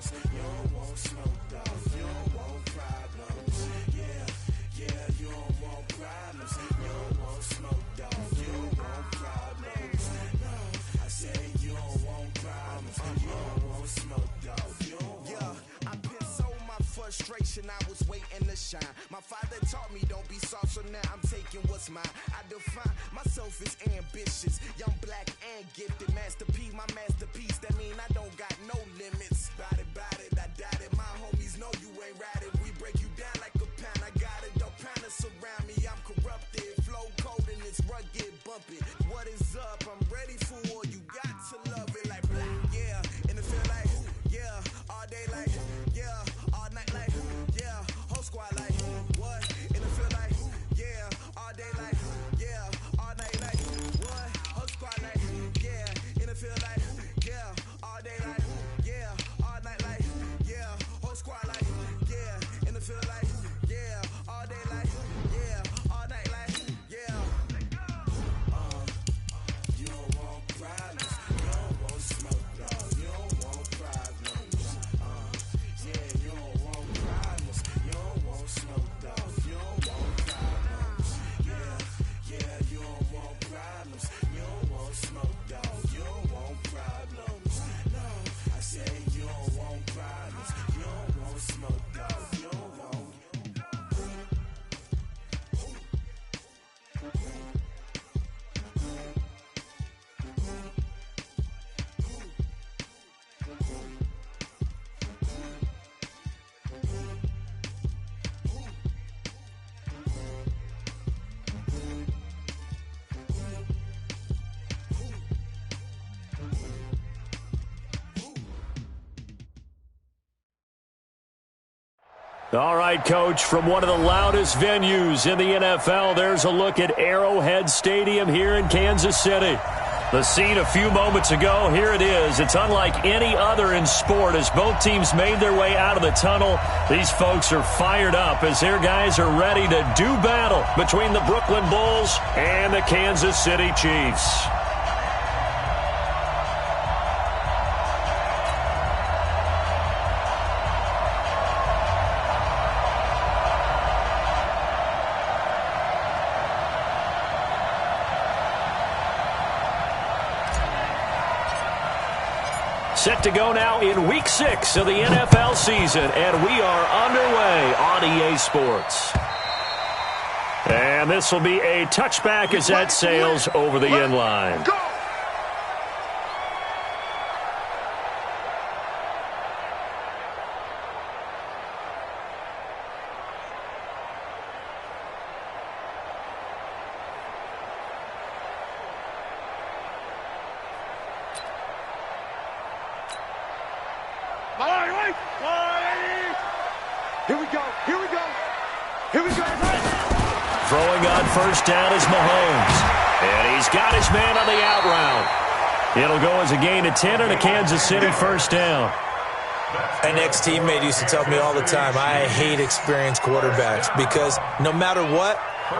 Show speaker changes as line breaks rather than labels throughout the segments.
You don't want smoke, dog. You don't want problems. Yeah, you don't want problems. You don't want smoke, dog. You don't want problems. No, I said you don't want problems. You don't want smoke, dog. You don't want. I been so my frustration, I was waiting to shine. My father taught me don't be soft, so now I'm taking what's mine. I define myself as ambitious, young, black, and gifted. Master P, my masterpiece. That mean I don't got no limits. Bout it, I doubt it. My homies know you ain't ratted. We break you down like a pound. I got it, don't pound to surround me. I'm corrupted, flow cold and it's rugged, bumpy. What is up? I'm ready for war. You got to love it like black, yeah. And it feel like, yeah, all day like, yeah, all night like, yeah, whole squad like, what? And it feel like, yeah, all day like, yeah, all night like, what? Whole squad like, yeah, and it feel like, yeah, all day like, yeah, all night like, yeah, whole squad like, yeah, and it feel like, yeah, all day like, yeah, all night like, yeah. You don't want problems, you don't want smoke, dog. You don't want problems. Yeah, you don't want problems, you don't want smoke, dog. You don't want problems. Yeah, you don't want problems, you don't want smoke, dog. You don't want problems. No, I say you don't want problems, you don't want smoke, dog. You don't want.
All right, Coach, from one of the loudest venues in the NFL, there's a look at Arrowhead Stadium here in Kansas City. The scene a few moments ago, here it is. It's unlike any other in sport as both teams made their way out of the tunnel. These folks are fired up as their guys are ready to do battle between the Brooklyn Bulls and the Kansas City Chiefs. Set to go now in Week 6 of the NFL season, and we are underway on EA Sports. And this will be a touchback as that sails over the end line. Throwing on first down is Mahomes. And he's got his man on the out route. It'll go as a gain of 10 and a Kansas City first down.
An ex-teammate used to tell me all the time, I hate experienced quarterbacks because no matter what,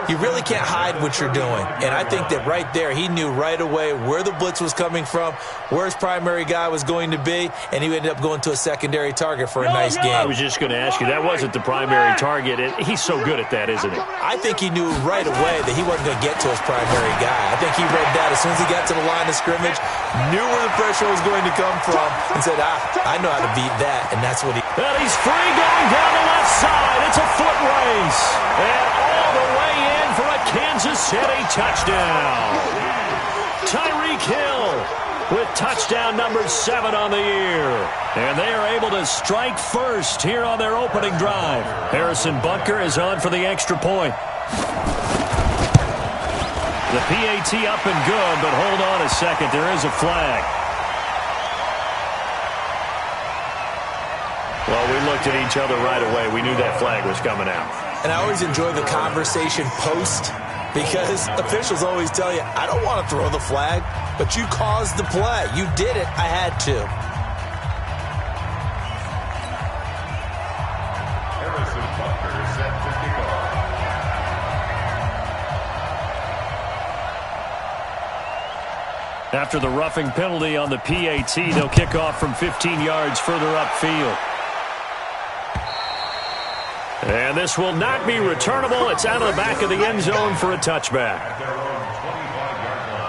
you really can't hide what you're doing. And I think that right there, he knew right away where the blitz was coming from, where his primary guy was going to be, and he ended up going to a secondary target for a nice game.
I was just going to ask you, that wasn't the primary target. He's so good at that, isn't he?
I think he knew right away that he wasn't going to get to his primary guy. I think he read that as soon as he got to the line of scrimmage, knew where the pressure was going to come from, and said, I know how to beat that, and that's what he...
And he's free going down the left side. It's a foot race. And all the way in for a Kansas City touchdown. Tyreek Hill with touchdown number 7 on the year. And they are able to strike first here on their opening drive. Harrison Bunker is on for the extra point. The PAT up and good, but hold on a second. There is a flag. Well, we looked at each other right away. We knew that flag was coming out.
And I always enjoy the conversation post because officials always tell you, I don't want to throw the flag, but you caused the play. You did it. I had to.
Harrison Bunker set to kick off.
After the roughing penalty on the PAT, they'll kick off from 15 yards further upfield. And this will not be returnable. It's out of the back of the end zone for a touchback.
At their own 25-yard line.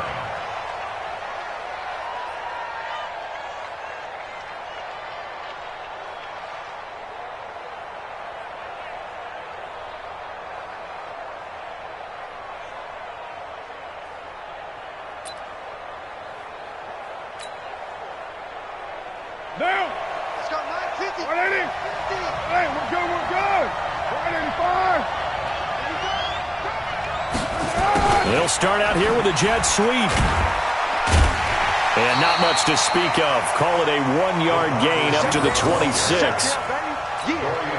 Down. Let's go 950. 180. Hey, we're good, we're good. 185.
They'll start out here with a jet sweep. And not much to speak of. Call it a 1-yard gain up to the 26.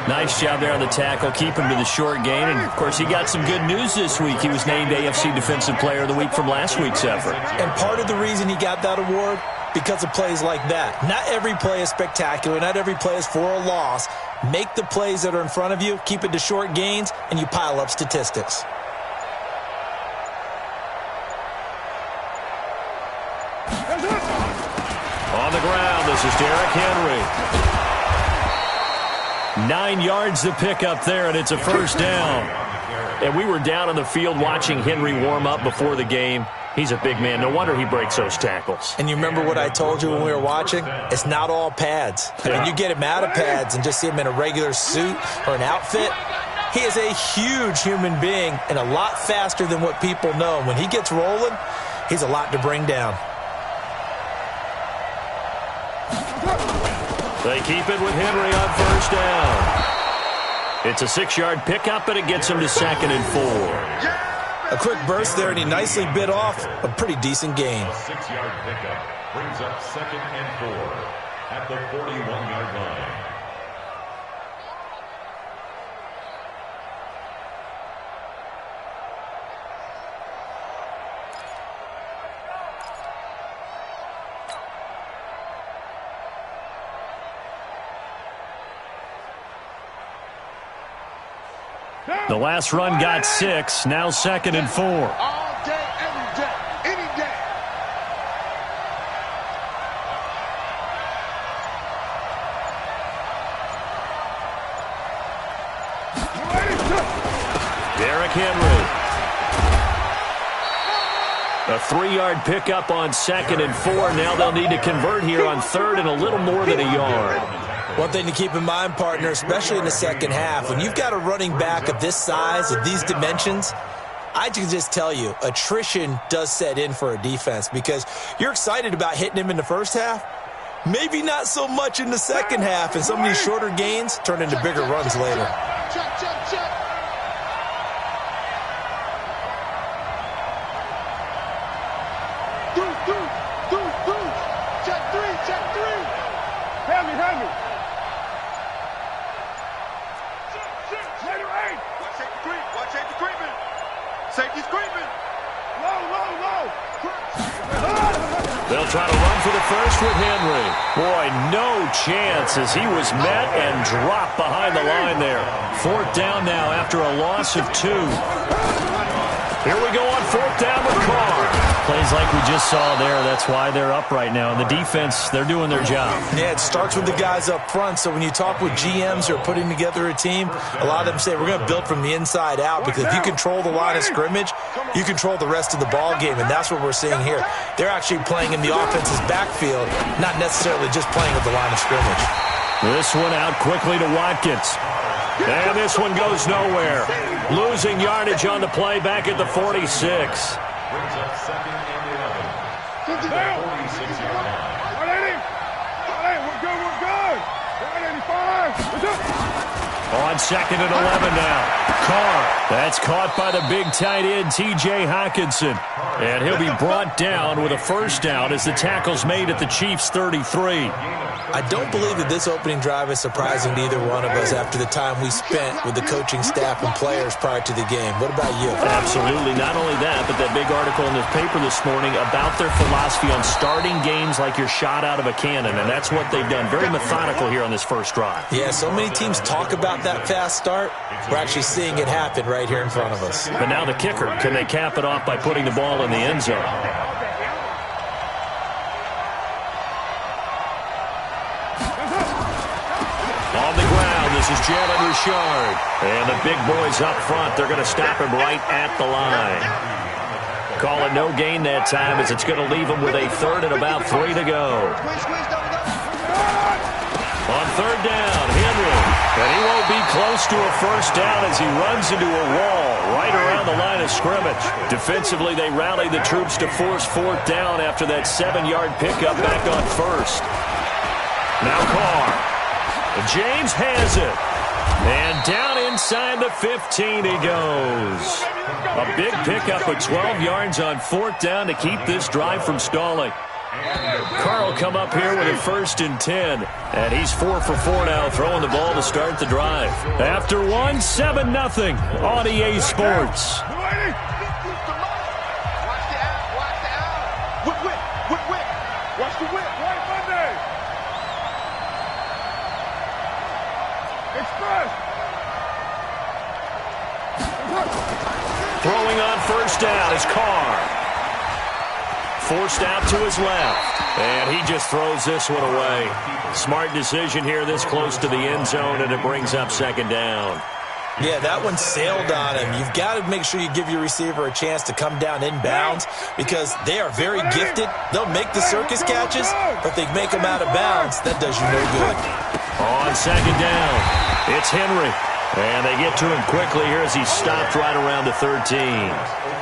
Nice job there on the tackle. Keep him to the short gain. And, of course, he got some good news this week. He was named AFC Defensive Player of the Week from last week's effort.
And part of the reason he got that award, because of plays like that. Not every play is spectacular. Not every play is for a loss. Make the plays that are in front of you, keep it to short gains, and you pile up statistics.
On the ground, this is Derrick Henry. 9 yards to pick up there, and it's a first down. And we were down on the field watching Henry warm up before the game. He's a big man. No wonder he breaks those tackles.
And you remember what I told you when we were watching? It's not all pads. When you get him out of pads and just see him in a regular suit or an outfit, he is a huge human being and a lot faster than what people know. When he gets rolling, he's a lot to bring down.
They keep it with Henry on first down. It's a 6-yard pickup, and it gets him to 2nd and 4.
A quick burst there, and he nicely bit off a pretty decent gain.
A 6-yard pickup brings up 2nd and 4 at the 41-yard line.
The last run got 6, now 2nd and 4.
All day, every day, any day.
Derrick Henry. A 3-yard pickup on 2nd and 4. Now they'll need to convert here on 3rd and a little more than a yard.
One thing to keep in mind, partner, especially in the second half, when you've got a running back of this size, of these dimensions, I can just tell you, attrition does set in for a defense because you're excited about hitting him in the first half, maybe not so much in the second half, and some of these shorter gains turn into bigger runs later.
Check, check, check. Check three. Heavy. Watch safety creeping. Safety's creeping. Low.
They'll try to run for the first with Henry. Boy, no chance as he was met and dropped behind the line there. 4th down now after a loss of 2. Here we go on 4th down with Carr. Plays like we just saw there. That's why they're up right now. And the defense, they're doing their job.
Yeah, it starts with the guys up front. So when you talk with GMs who are putting together a team, a lot of them say we're going to build from the inside out because if you control the line of scrimmage, you control the rest of the ball game. And that's what we're seeing here. They're actually playing in the offense's backfield, not necessarily just playing at the line of scrimmage.
This one out quickly to Watkins. And this one goes nowhere. Losing yardage on the play back at the 46.
Brings up 2nd and 11 at the 46-yard line.
180. We're good. 185.
On 2nd and 11 now. Carr. That's caught by the big tight end, T.J. Hockenson. And he'll be brought down with a first down as the tackle's made at the Chiefs' 33.
I don't believe that this opening drive is surprising to either one of us after the time we spent with the coaching staff and players prior to the game. What about you?
Absolutely. Not only that, but that big article in the paper this morning about their philosophy on starting games like you're shot out of a cannon, and that's what they've done. Very methodical here on this first drive.
Yeah, so many teams talk about that fast start. We're actually seeing it happen right here in front of us.
But now the kicker, can they cap it off by putting the ball in the end zone? This is Jalen Richard. And the big boys up front, they're going to stop him right at the line. Call it no gain that time as it's going to leave him with a third and about 3 to go. On third down, Henry. And he won't be close to a first down as he runs into a wall right around the line of scrimmage. Defensively, they rallied the troops to force fourth down after that 7-yard pickup back on first. Now Carr. James has it. And down inside the 15 he goes. A big pickup of 12 yards on fourth down to keep this drive from stalling. Carr will come up here with a 1st and 10. And he's 4 for 4 now, throwing the ball to start the drive. After 1, 7-0 on EA Sports.
Watch the whip. White Monday. Express.
Throwing on first down is Carr. Forced out to his left. And he just throws this one away. Smart decision here this close to the end zone, and it brings up 2nd down.
Yeah, that one sailed on him. You've got to make sure you give your receiver a chance to come down inbounds because they are very gifted. They'll make the circus catches, but they make them out of bounds. That does you no good.
On 2nd down, it's Henry. And they get to him quickly here as he's stopped right around the 13.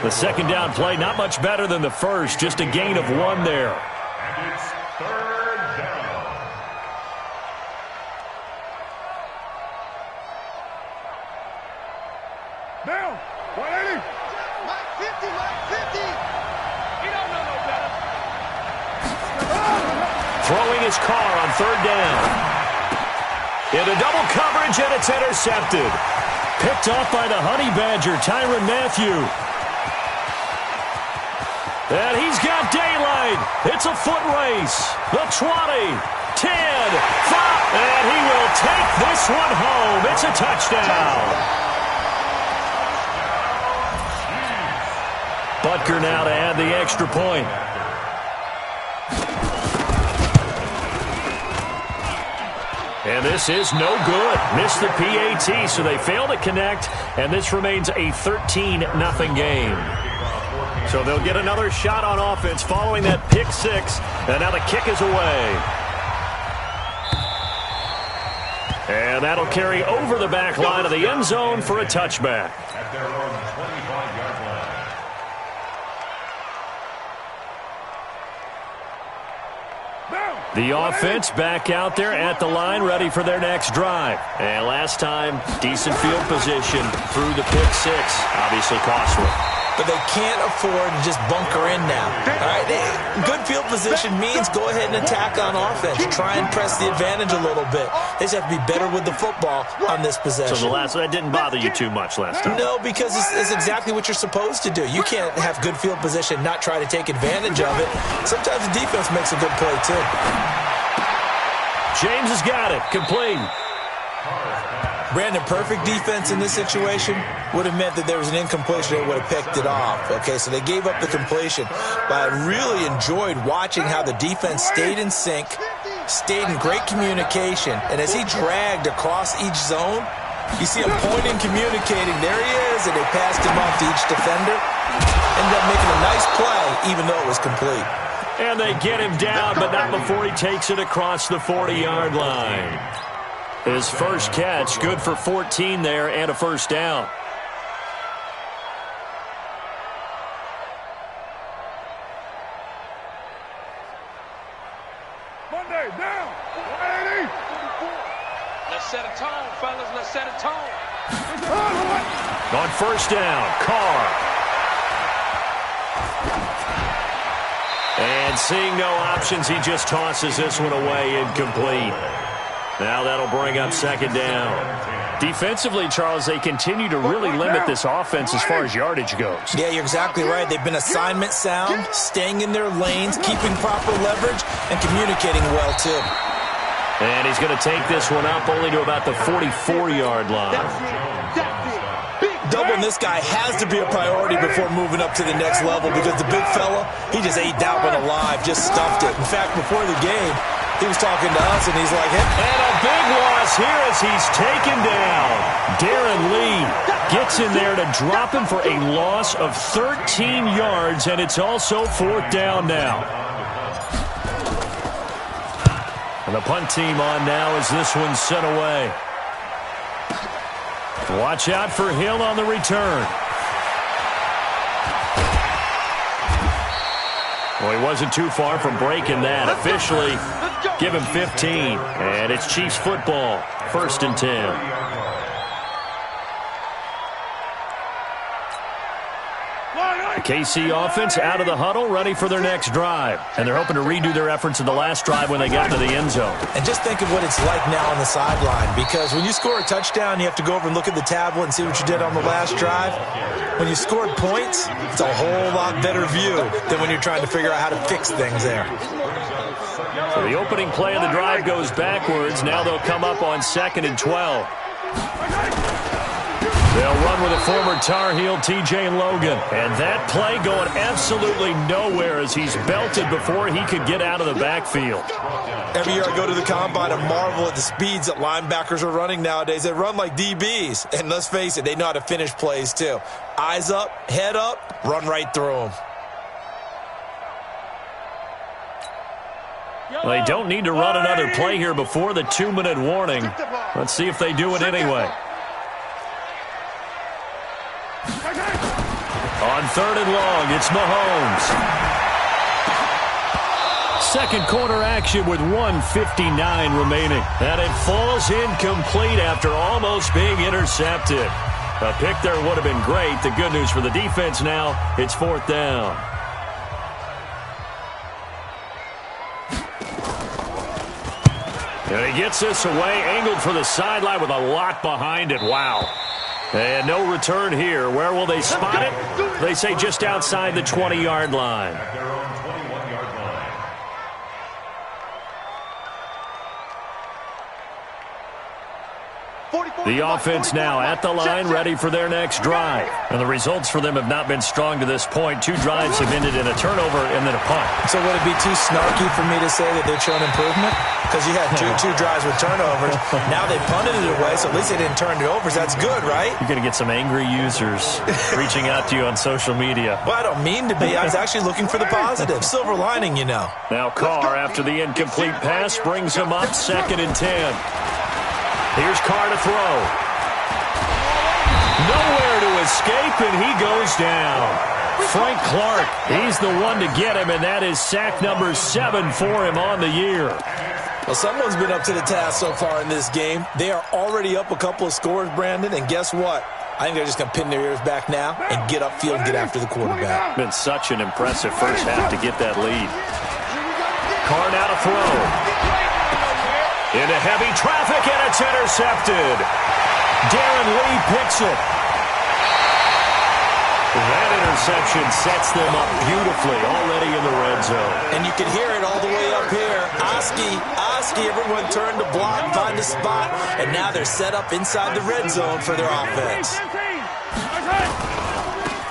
The 2nd down play, not much better than the first, just a gain of 1 there.
And it's 3rd down.
Down. 180.
Mike 50, Mike 50. He don't know no better.
Throwing his Carr on 3rd down. Into double coverage, and it's intercepted. Picked off by the Honey Badger, Tyrann Mathieu. And he's got daylight. It's a foot race. The 20, 10, 5, and he will take this one home. It's a touchdown. Butker now to add the extra point. And this is no good. Missed the PAT, so they fail to connect, and this remains a 13-0 game. So they'll get another shot on offense following that pick 6, and now the kick is away. And that'll carry over the back line of the end zone for a touchback.
At their own 25-yard line.
The offense back out there at the line, ready for their next drive. And last time, decent field position through the pick 6. Obviously costly.
But they can't afford to just bunker in now. All right, good field position means go ahead and attack on offense. Try and press the advantage a little bit. They just have to be better with the football on this possession.
So that didn't bother you too much last time?
No, because it's exactly what you're supposed to do. You can't have good field position, not try to take advantage of it. Sometimes the defense makes a good play, too.
James has got it. Complete.
Brandon, perfect defense in this situation would have meant that there was an incompletion. They would have picked it off. Okay, so they gave up the completion. But I really enjoyed watching how the defense stayed in sync, stayed in great communication. And as he dragged across each zone, you see him pointing, communicating. There he is, and they passed him off to each defender. Ended up making a nice play, even though it was complete.
And they get him down, but not before he takes it across the 40-yard line. His first catch, good for 14 there and a first down.
Monday, down. 180.
Let's set a tone, fellas. Let's set a tone.
On first down, Carr. And seeing no options, he just tosses this one away, incomplete. Now that'll bring up 2nd down. Defensively, Charles, they continue to really limit this offense as far as yardage goes.
Yeah, you're exactly right. They've been assignment sound, staying in their lanes, keeping proper leverage, and communicating well, too.
And he's going to take this one up only to about the 44-yard line.
Doubling this guy has to be a priority before moving up to the next level because the big fella, he just ate that one alive, just stuffed it. In fact, before the game, he was talking to us, and he's like, hey.
And a big loss is here as he's taken down. Darren Lee gets in there to drop him for a loss of 13 yards, and it's also 4th down now. And the punt team on now as this one's sent away. Watch out for Hill on the return. Well, he wasn't too far from breaking that. Officially, give him 15. And it's Chiefs football, 1st and 10. The KC offense out of the huddle, ready for their next drive. And they're hoping to redo their efforts in the last drive when they got to the end zone.
And just think of what it's like now on the sideline, because when you score a touchdown, you have to go over and look at the tablet and see what you did on the last drive. When you scored points, it's a whole lot better view than when you're trying to figure out how to fix things there.
So the opening play of the drive goes backwards. Now they'll come up on 2nd and 12. They'll run with a former Tar Heel, T.J. Logan. And that play going absolutely nowhere as he's belted before he could get out of the backfield.
Every year I go to the combine and marvel at the speeds that linebackers are running nowadays. They run like DBs. And let's face it, they know how to finish plays too. Eyes up, head up, run right through them.
Well, they don't need to run another play here before the 2-minute warning. Let's see if they do it anyway. On 3rd and long, it's Mahomes. Second quarter action with 1:59 remaining. And it falls incomplete after almost being intercepted. A pick there would have been great. The good news for the defense now, it's 4th down. And he gets this away, angled for the sideline with a lot behind it. Wow. And no return here. Where will they spot it? They say just outside the 20-yard line. The offense now at the line, ready for their next drive. And the results for them have not been strong to this point. 2 drives have ended in a turnover and then a punt.
So would it be too snarky for me to say that they've shown improvement? Because you had two drives with turnovers. Now they punted it away, so at least they didn't turn it over. So that's good, right?
You're going to get some angry users reaching out to you on social media.
Well, I don't mean to be. I was actually looking for the positive. Silver lining, you know.
Now Carr, after the incomplete pass, brings him up 2nd and 10. Here's Carr to throw. Nowhere to escape, and he goes down. Frank Clark, he's the one to get him, and that is sack number 7 for him on the year.
Well, someone's been up to the task so far in this game. They are already up a couple of scores, Brandon, and guess what? I think they're just going to pin their ears back now and get upfield and get after the quarterback.
Been such an impressive first half to get that lead. Carr now to throw. Into heavy traffic, and it's intercepted. Darren Lee picks it. That interception sets them up beautifully already in the red zone.
And you can hear it all the way up here. Oski, everyone turned to block, find a spot, and now they're set up inside the red zone for their offense.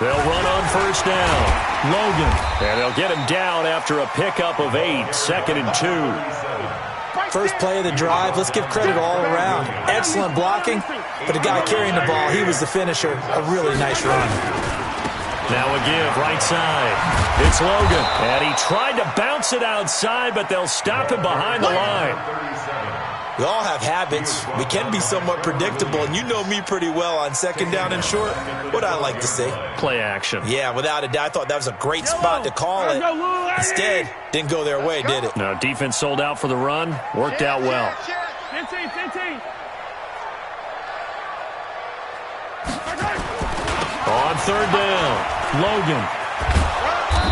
They'll run on 1st down. Logan. And they'll get him down after a pickup of 8, 2nd and 2.
First play of the drive, let's give credit all around. Excellent blocking, but the guy carrying the ball, he was the finisher. A really nice run.
Now a give, right side. It's Logan. And he tried to bounce it outside, but they'll stop him behind the line.
We all have habits. We can be somewhat predictable, and you know me pretty well on 2nd down and short. What I like to see.
Play action.
Yeah, without a doubt. I thought that was a great spot to call it. Instead, didn't go their way, did it?
No, defense sold out for the run. Worked out well.
15.
On 3rd down, Logan.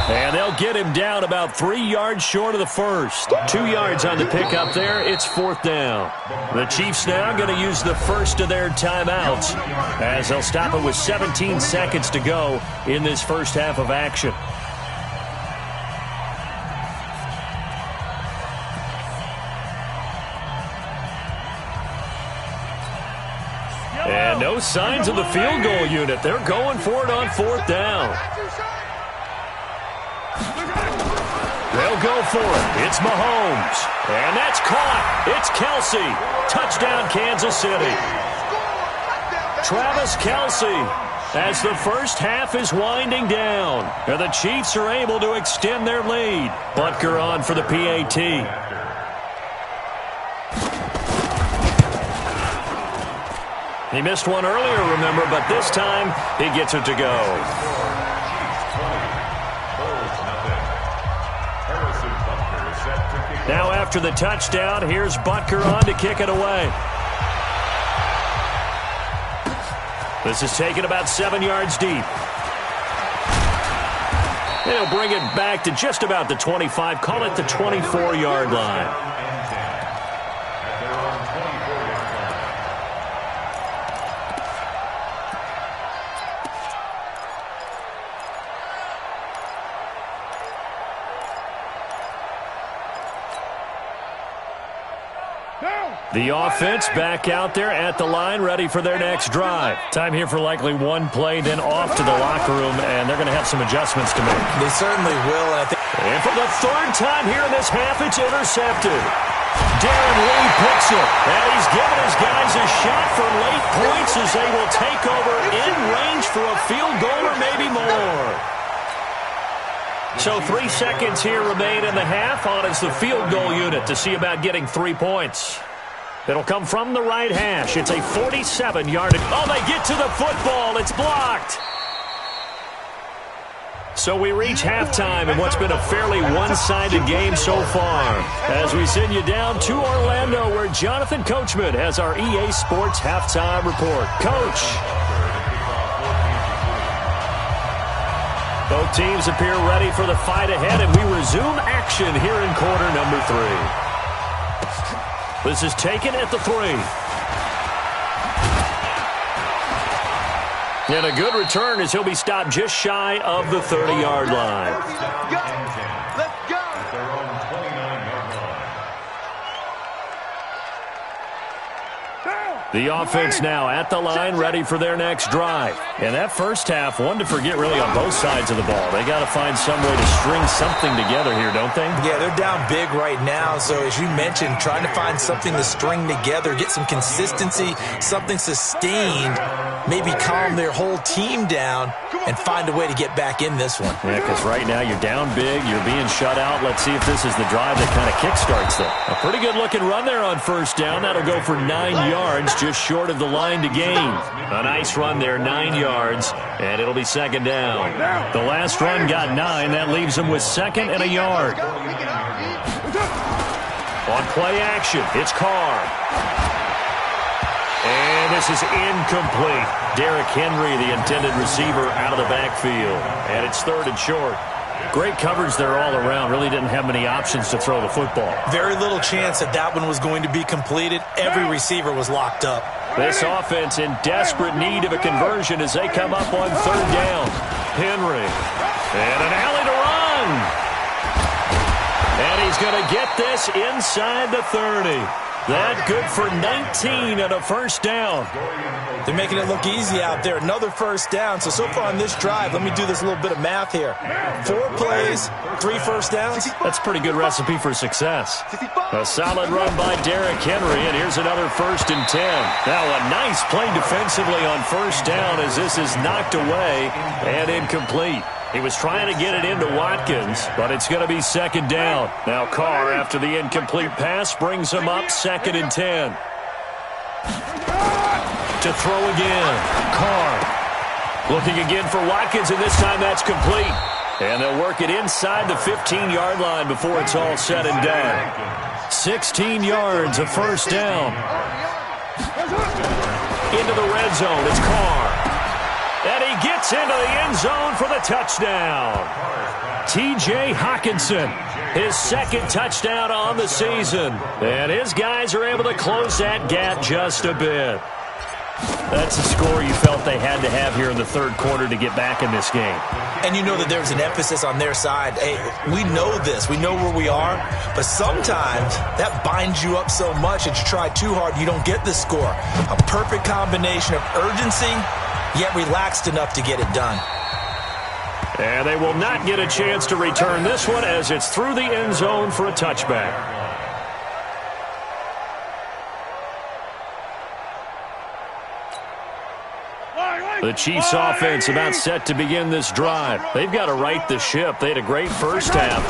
And they'll get him down about 3 yards short of the first. 2 yards on the pickup there. It's 4th down. The Chiefs now going to use the first of their timeouts as they'll stop it with 17 seconds to go in this first half of action. And no signs of the field goal unit. They're going for it on 4th down. They'll go for it. It's Mahomes. And that's caught. It's Kelsey. Touchdown, Kansas City. Travis Kelsey, as the first half is winding down. And the Chiefs are able to extend their lead. Butker on for the PAT. He missed one earlier, remember, but this time he gets it to go. Now after the touchdown, here's Butker on to kick it away. This is taken about 7 yards deep. They'll bring it back to just about the 25, call it the 24-yard line. The offense back out there at the line, ready for their next drive. Time here for likely one play, then off to the locker room, and they're going to have some adjustments to make.
They certainly will.
And for the third time here in this half, it's intercepted. Darren Lee picks it, and he's given his guys a shot for late points as they will take over in range for a field goal or maybe more. So 3 seconds here remain in the half. On is the field goal unit to see about getting 3 points. It'll come from the right hash. It's a 47-yard. Oh, they get to the football. It's blocked. So we reach halftime in what's been a fairly one-sided game so far. As we send you down to Orlando, where Jonathan Coachman has our EA Sports halftime report. Coach. Both teams appear ready for the fight ahead, and we resume action here in quarter number 3. This is taken at the 3. And a good return as he'll be stopped just shy of the 30-yard line.
Let's go.
The offense now at the line, ready for their next drive. And that first half, one to forget really on both sides of the ball. They got to find some way to string something together here, don't they?
Yeah, they're down big right now. So as you mentioned, trying to find something to string together, get some consistency, something sustained, maybe calm their whole team down and find a way to get back in this one.
Yeah, because right now you're down big, you're being shut out. Let's see if this is the drive that kind of kickstarts them. A pretty good-looking run there on first down. That'll go for 9 yards, just short of the line to gain. A nice run there, 9 yards, and it'll be second down. The last run got 9. That leaves them with second and a yard. On play action, it's Carr. And this is incomplete. Derrick Henry, the intended receiver, out of the backfield. And it's third and short. Great coverage there all around. Really didn't have many options to throw the football.
Very little chance that that one was going to be completed. Every receiver was locked up.
This offense in desperate need of a conversion as they come up on third down. Henry. And an alley to run. And he's going to get this inside the 30. That good for 19 and a first down.
They're making it look easy out there. Another first down. So far on this drive, let me do this little bit of math here. 4 plays, 3 first downs.
That's a pretty good recipe for success. A solid run by Derrick Henry, and here's another 1st and 10. Now a nice play defensively on first down as this is knocked away and incomplete. He was trying to get it into Watkins, but it's going to be second down. Now Carr, after the incomplete pass, brings him up 2nd and 10. To throw again. Carr looking again for Watkins, and this time that's complete. And they'll work it inside the 15-yard line before it's all said and done. 16 yards, a first down. Into the red zone, it's Carr. And he gets into the end zone for the touchdown. T.J. Hockenson, his 2nd touchdown on the season. And his guys are able to close that gap just a bit. That's a score you felt they had to have here in the third quarter to get back in this game.
And you know that there's an emphasis on their side. Hey, we know this. We know where we are. But sometimes that binds you up so much that you try too hard, you don't get the score. A perfect combination of urgency, yet relaxed enough to get it done.
And they will not get a chance to return this one as it's through the end zone for a touchback. The Chiefs offense about set to begin this drive. They've got to right the ship. They had a great first half,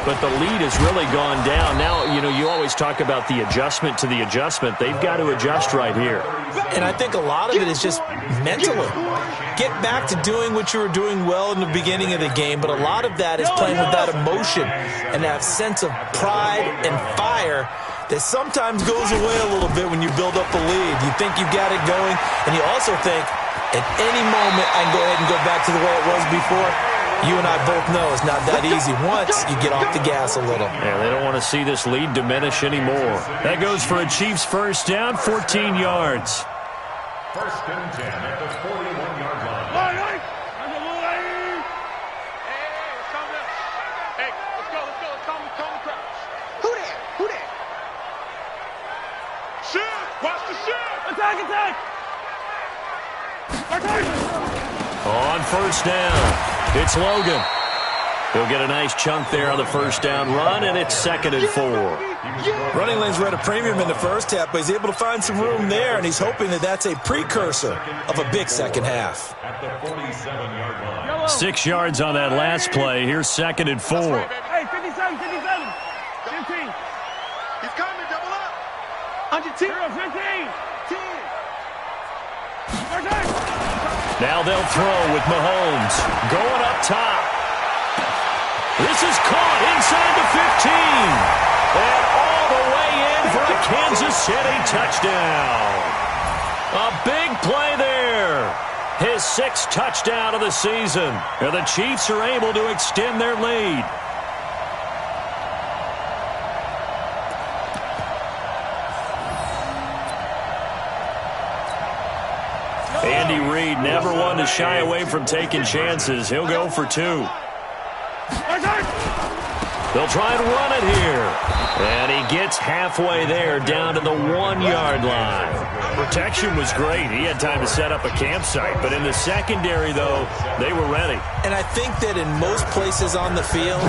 but the lead has really gone down. Now, you always talk about the adjustment to the adjustment. They've got to adjust right here.
And I think a lot of it is just mentally. Get back to doing what you were doing well in the beginning of the game, but a lot of that is playing with that emotion and that sense of pride and fire that sometimes goes away a little bit when you build up a lead. You think you got it going, and you also think, at any moment, I can go ahead and go back to the way it was before. You and I both know it's not that easy once you get off the gas a little.
Yeah, they don't want to see this lead diminish anymore. That goes for a Chiefs first down, 14 yards.
First and 10 at the 41-yard line.
Hey, let's go. Calm the crowd.
Who there?
Shoot! Watch the shoot!
Attack!
On first down, it's Logan. He'll get a nice chunk there on the first down run, and it's 2nd and 4.
Running lanes were at a premium in the first half, but he's able to find some room there, and he's hoping that that's a precursor of a big second half.
At the 47-yard line.
6 yards on that last play. Here's 2nd and 4.
Hey, 57. 15.
He's coming, double up!
On your team. 15. 10.
Now they'll throw with Mahomes. Going up top. This is caught inside the 15. And all the way in for a Kansas City touchdown. A big play there. His 6th touchdown of the season. And the Chiefs are able to extend their lead. Andy Reid never one to shy away from taking chances. He'll go for 2. They'll try and run it here. And he gets halfway there down to the 1-yard line. Protection was great. He had time to set up a campsite. But in the secondary, though, they were ready.
And I think that in most places on the field,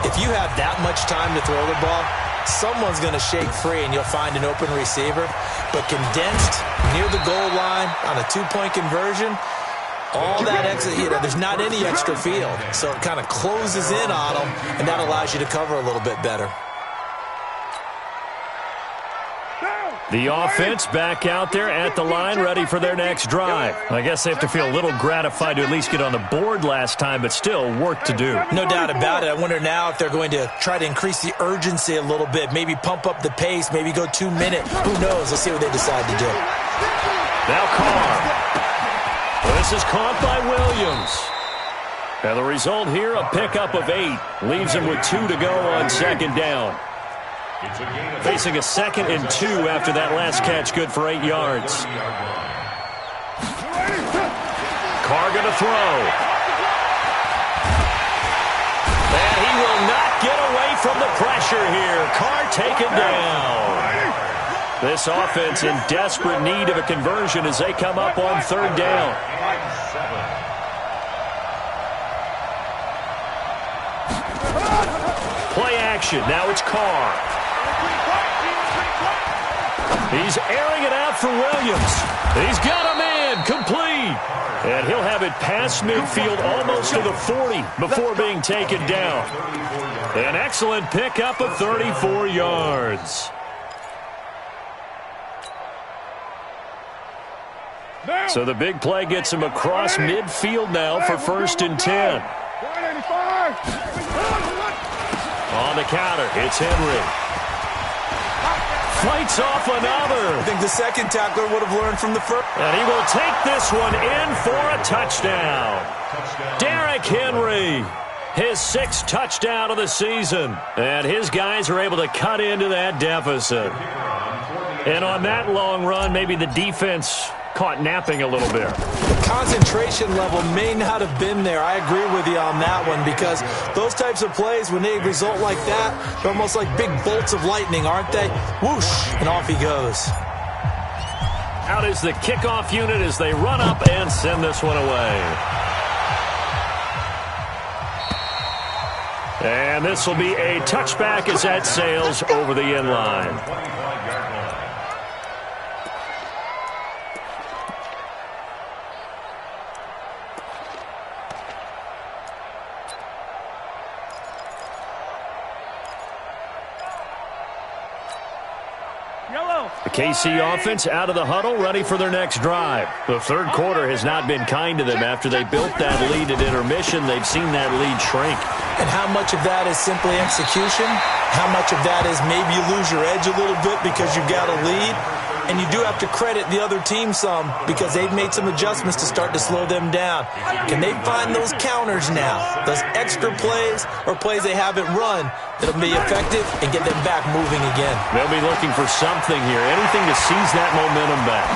if you have that much time to throw the ball, someone's going to shake free and you'll find an open receiver. But condensed near the goal line on a 2-point conversion, all that extra, there's not any extra field. So it kind of closes in on them, and that allows you to cover a little bit better.
The offense back out there at the line, ready for their next drive. I guess they have to feel a little gratified to at least get on the board last time, but still work to do.
No doubt about it. I wonder now if they're going to try to increase the urgency a little bit, maybe pump up the pace, maybe go 2 minute. Who knows? Let's see what they decide to do.
Now Carr. This is caught by Williams. And the result here, a pickup of 8. Leaves him with 2 to go on 2nd down. Facing a 2nd and 2 after that last catch, good for 8 yards. Carr going to throw. And he will not get away from the pressure here. Carr taken down. This offense in desperate need of a conversion as they come up on 3rd down. Play action. Now it's Carr. He's airing it out for Williams. He's got a man complete. And he'll have it past midfield almost to the 40 before being taken down. An excellent pickup of 34 yards. So the big play gets him across midfield now for 1st and 10. On the counter, it's Henry. Fights off another.
I think the second tackler would have learned from the first.
And he will take this one in for a touchdown. Derrick Henry, his 6th touchdown of the season. And his guys are able to cut into that deficit. And on that long run, maybe the defense caught napping a little bit.
The concentration level may not have been there. I agree with you on that one, because those types of plays, when they result like that, they're almost like big bolts of lightning, aren't they? Whoosh, and off he goes.
Out is the kickoff unit as they run up and send this one away. And this will be a touchback as that sails over the end line. KC offense out of the huddle, ready for their next drive. The third quarter has not been kind to them. After they built that lead at intermission, they've seen that lead shrink.
And how much of that is simply execution? How much of that is maybe you lose your edge a little bit because you've got a lead? And you do have to credit the other team some because they've made some adjustments to start to slow them down. Can they find those counters now, those extra plays or plays they haven't run that'll be effective and get them back moving again?
They'll be looking for something here, anything to seize that momentum back.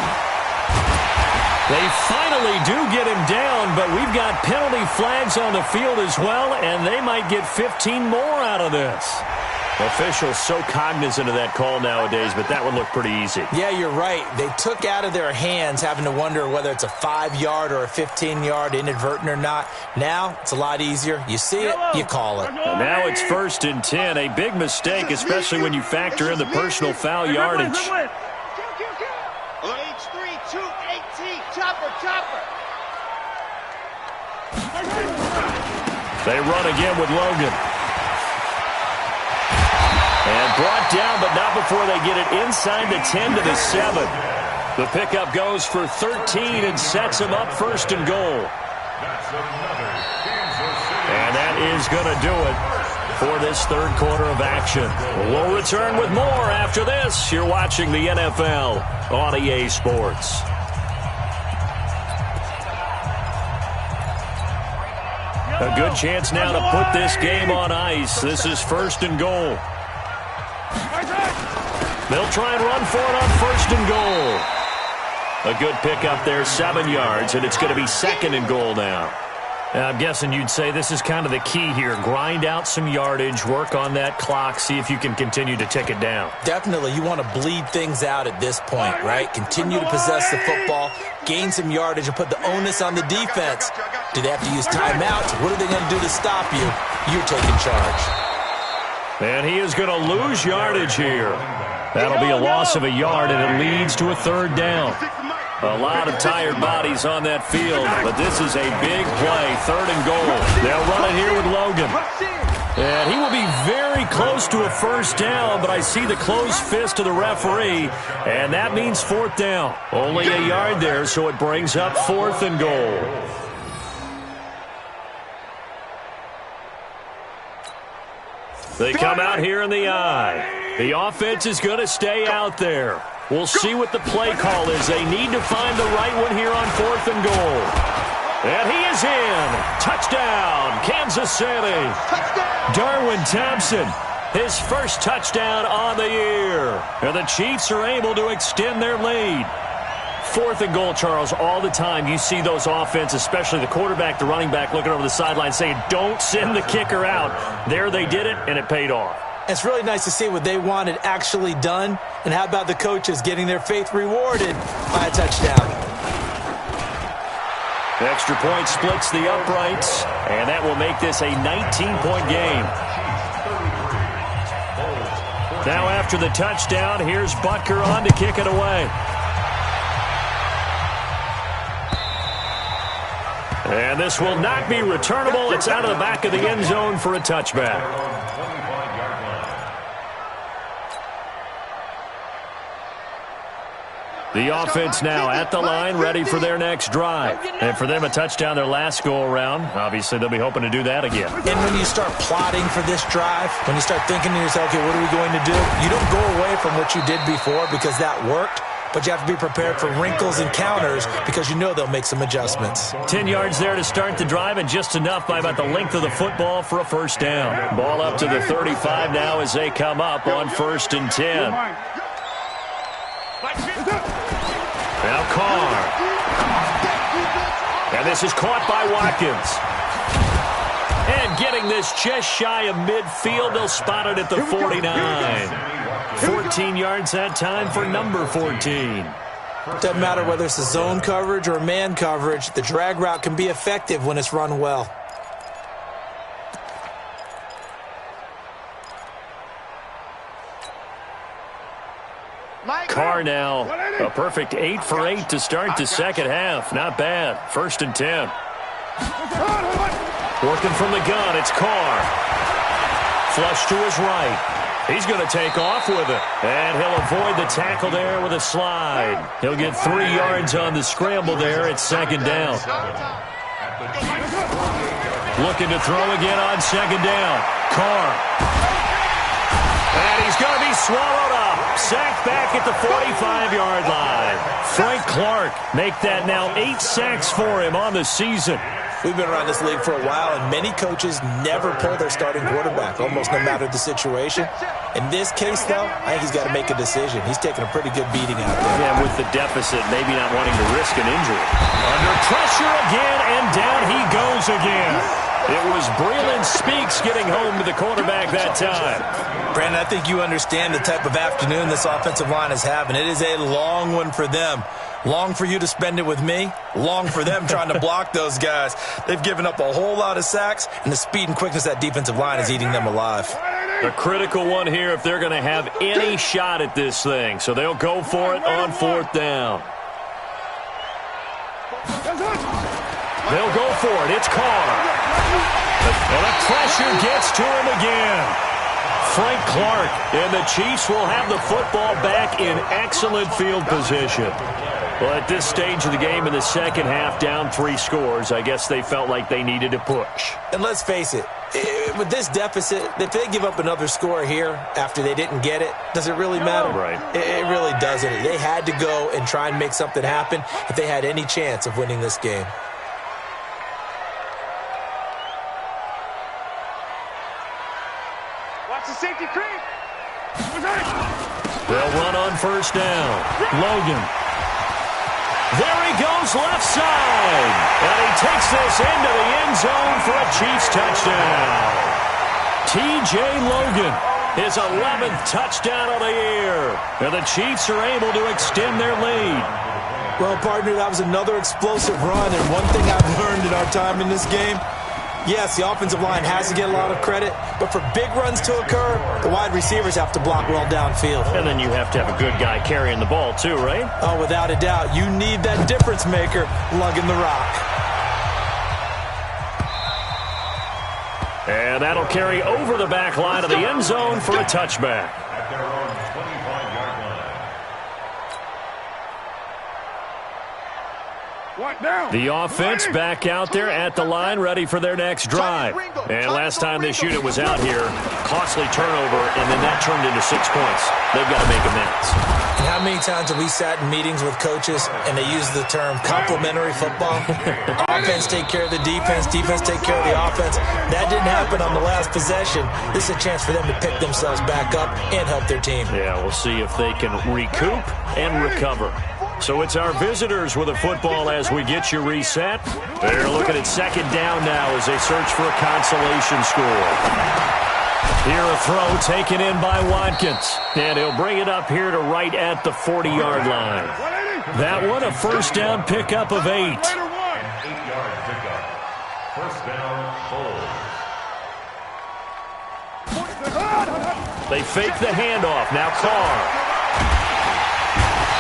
They finally do get him down, but we've got penalty flags on the field as well, and they might get 15 more out of this. Officials so cognizant of that call nowadays, but that would look pretty easy.
Yeah, you're right. They took out of their hands having to wonder whether it's a 5-yard or a 15-yard inadvertent or not. Now, it's a lot easier. You see it, you call it.
And now it's 1st and 10. A big mistake, especially when you factor in the personal foul yardage.
H3, 2, 18, chopper.
They run again with Logan. And brought down, but not before they get it inside the 10 to the 7. The pickup goes for 13 and sets them up 1st and goal. And that is going to do it for this third quarter of action. We'll return with more after this. You're watching the NFL on EA Sports. A good chance now to put this game on ice. This is 1st and goal. They'll try and run for it on 1st and goal. A good pickup there, 7 yards, and it's going to be 2nd and goal now. I'm guessing you'd say this is kind of the key here. Grind out some yardage, work on that clock, see if you can continue to tick it down.
Definitely. You want to bleed things out at this point, right? Continue to possess the football, gain some yardage, and put the onus on the defense. Do they have to use timeouts? What are they going to do to stop you? You're taking charge.
And he is going to lose yardage here. That'll be a loss of a yard, and it leads to a 3rd down. A lot of tired bodies on that field, but this is a big play, 3rd and goal. They'll run it here with Logan. And he will be very close to a 1st down, but I see the closed fist of the referee, and that means 4th down. Only a yard there, so it brings up 4th and goal. They come out here in the eye. The offense is going to stay out there. We'll see what the play call is. They need to find the right one here on 4th and goal. And he is in. Touchdown, Kansas City. Darwin Thompson, his first touchdown on the year. And the Chiefs are able to extend their lead. 4th and goal, Charles, all the time you see those offenses, especially the quarterback, the running back, looking over the sideline saying, don't send the kicker out. There they did it, and it paid off.
It's really nice to see what they wanted actually done. And how about the coaches getting their faith rewarded by a touchdown?
The extra point splits the uprights, and that will make this a 19-point game. Now after the touchdown, here's Butker on to kick it away. And this will not be returnable. It's out of the back of the end zone for a touchback. The offense now at the line, ready for their next drive. And for them, a touchdown their last go-around. Obviously, they'll be hoping to do that again.
And when you start plotting for this drive, when you start thinking to yourself, okay, what are we going to do? You don't go away from what you did before because that worked. But you have to be prepared for wrinkles and counters because you know they'll make some adjustments.
10 yards there to start the drive, and just enough by about the length of the football for a 1st down. Ball up to the 35 now as they come up on 1st and 10. Now Carr. And this is caught by Watkins. And getting this just shy of midfield, they'll spot it at the 49. 14 yards that time for number 14.
Doesn't matter whether it's a zone coverage or man coverage, the drag route can be effective when it's run well.
Carr now, a perfect 8 for 8 to start the second half. Not bad. 1st and 10. Working from the gun, it's Carr. Flush to his right. He's going to take off with it. And he'll avoid the tackle there with a slide. He'll get 3 yards on the scramble there. It's second down. Looking to throw again on second down. Carr. And he's going to be swallowed up. Sacked back at the 45-yard line. Frank Clark make that now 8 sacks for him on the season.
We've been around this league for a while, and many coaches never pull their starting quarterback, almost no matter the situation. In this case, though, I think he's got to make a decision. He's taking a pretty good beating out there.
Yeah, with the deficit, maybe not wanting to risk an injury. Under pressure again, and down he goes again. It was Breland Speaks getting home to the quarterback that time.
Brandon, I think you understand the type of afternoon this offensive line is having. It is a long one for them. Long for you to spend it with me. Long for them trying to block those guys. They've given up a whole lot of sacks, and the speed and quickness of that defensive line is eating them alive.
A critical one here if they're going to have any shot at this thing. So they'll go for it on 4th down. They'll go for it. It's Carr. And the pressure gets to him again. Frank Clark, and the Chiefs will have the football back in excellent field position. Well, at this stage of the game in the second half, down 3 scores, I guess they felt like they needed to push.
And let's face it, with this deficit, if they give up another score here after they didn't get it, does it really matter?
Right.
It really doesn't. They had to go and try and make something happen if they had any chance of winning this game.
Watch the safety creep.
They'll run on 1st down. Logan. There he goes left side. And he takes this into the end zone for a Chiefs touchdown. T.J. Logan, his 11th touchdown of the year. And the Chiefs are able to extend their lead.
Well, partner, that was another explosive run. And one thing I've learned in our time in this game, yes, the offensive line has to get a lot of credit, but for big runs to occur, the wide receivers have to block well downfield.
And then you have to have a good guy carrying the ball too, right?
Oh, without a doubt. You need that difference maker lugging the rock.
And that'll carry over the back line of the end zone for a touchback.
At their own 25-yard line.
The offense back out there at the line, ready for their next drive. And last time this unit was out here, costly turnover, and then that turned into 6 points. They've got to make amends.
And how many times have we sat in meetings with coaches and they use the term complementary football? Offense take care of the defense, defense take care of the offense. That didn't happen on the last possession. This is a chance for them to pick themselves back up and help their team.
Yeah, we'll see if they can recoup and recover. So it's our visitors with a football as we get you reset. They're looking at 2nd down now as they search for a consolation score. Here a throw taken in by Watkins. And he'll bring it up here to right at the 40-yard line. That one a 1st down pickup of 8.
An 8-yard pickup. 1st down, hold.
They fake the handoff. Now Carr.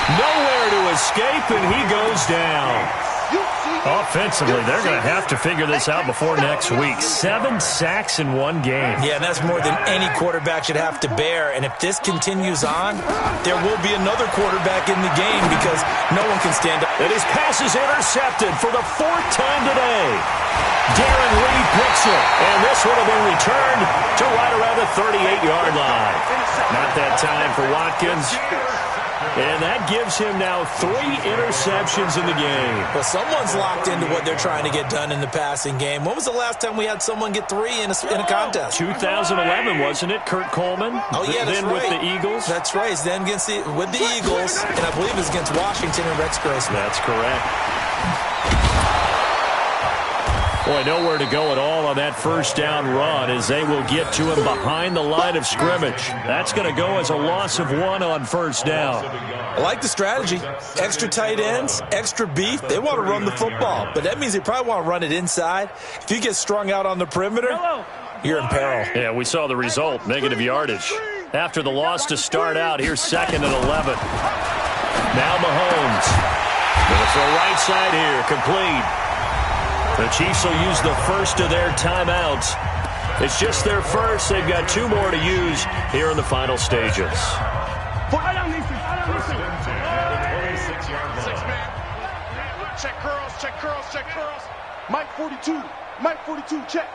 Nowhere to escape, and he goes down. Offensively, they're going to have to figure this out before next week. 7 sacks in 1 game.
Yeah, and that's more than any quarterback should have to bear. And if this continues on, there will be another quarterback in the game because no one can stand up.
And his pass is intercepted for the 4th time today. Darren Reed picks it, and this would have been returned to right around the 38-yard line. Not that time for Watkins. And that gives him now 3 interceptions in the game.
Well, someone's locked into what they're trying to get done in the passing game. When was the last time we had someone get 3 in a contest?
2011, wasn't it? Kurt Coleman?
Oh, yeah, that's
then
right.
with the Eagles?
That's right. Then with the Eagles, and I believe it's against Washington and Rex Grossman.
That's correct. Boy, nowhere to go at all on that 1st down run as they will get to him behind the line of scrimmage. That's going to go as a loss of 1 on 1st down.
I like the strategy. Extra tight ends, extra beef. They want to run the football, but that means they probably want to run it inside. If you get strung out on the perimeter, you're in peril.
Yeah, we saw the result, negative yardage. After the loss to start out, here's 2nd and 11. Now Mahomes. Going to throw right side here, complete. The Chiefs will use the first of their timeouts. It's just their first. They've got 2 more to use here in the final stages.
Check curls, check curls, check curls. Mike 42, Mike 42, check.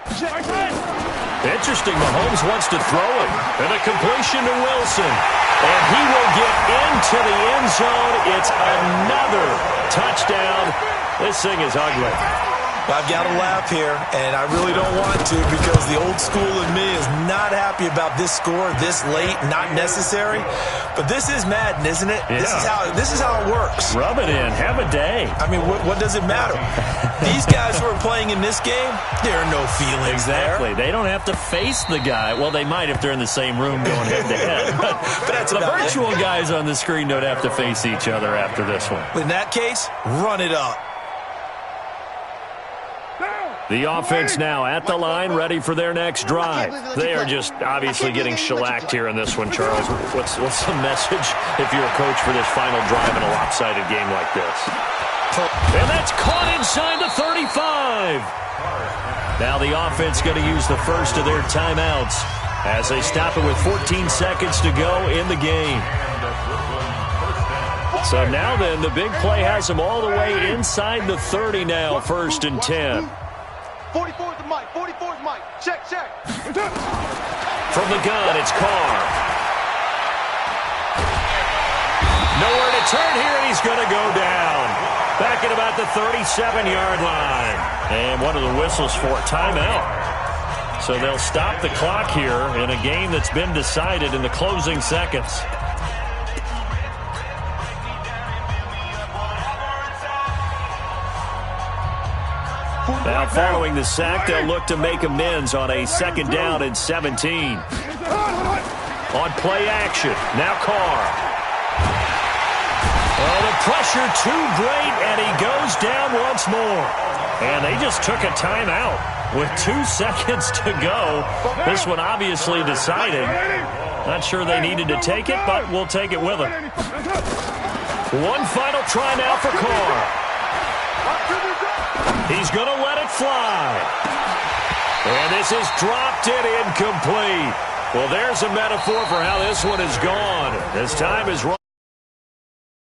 Interesting, Mahomes wants to throw it. And a completion to Wilson. And he will get into the end zone. It's another touchdown. This thing is ugly.
I've got to laugh here, and I really don't want to because the old school in me is not happy about this score this late, not necessary. But this is Madden, isn't it?
Yeah.
This is how it works.
Rub it in. Have a day.
I mean, what does it matter? These guys who are playing in this game, there are no feelings
Exactly.
there.
They don't have to face the guy. Well, they might if they're in the same room going head-to-head. But
that's
the
about it.
virtual guys on the screen don't have to face each other after this one.
In that case, run it up.
The offense now at the line, ready for their next drive. They are just obviously getting shellacked here in this one, Charles. What's the message if you're a coach for this final drive in a lopsided game like this? And that's caught inside the 35. Now the offense going to use the first of their timeouts as they stop it with 14 seconds to go in the game. So now then, the big play has them all the way inside the 30 now, 1st and 10.
44 to Mike. 44 to Mike. Check.
From the gun, it's Carr. Nowhere to turn here, and he's going to go down. Back at about the 37-yard line. And what are the whistles for? Timeout. So they'll stop the clock here in a game that's been decided in the closing seconds. Now following the sack, they'll look to make amends on a 2nd down and 17. On play action, now Carr. Oh, the pressure too great, and he goes down once more. And they just took a timeout with 2 seconds to go. This one obviously decided. Not sure they needed to take it, but we'll take it with them. One final try now for Carr. He's going to let it fly. And this is dropped it incomplete. Well, there's a metaphor for how this one is gone. As time is running.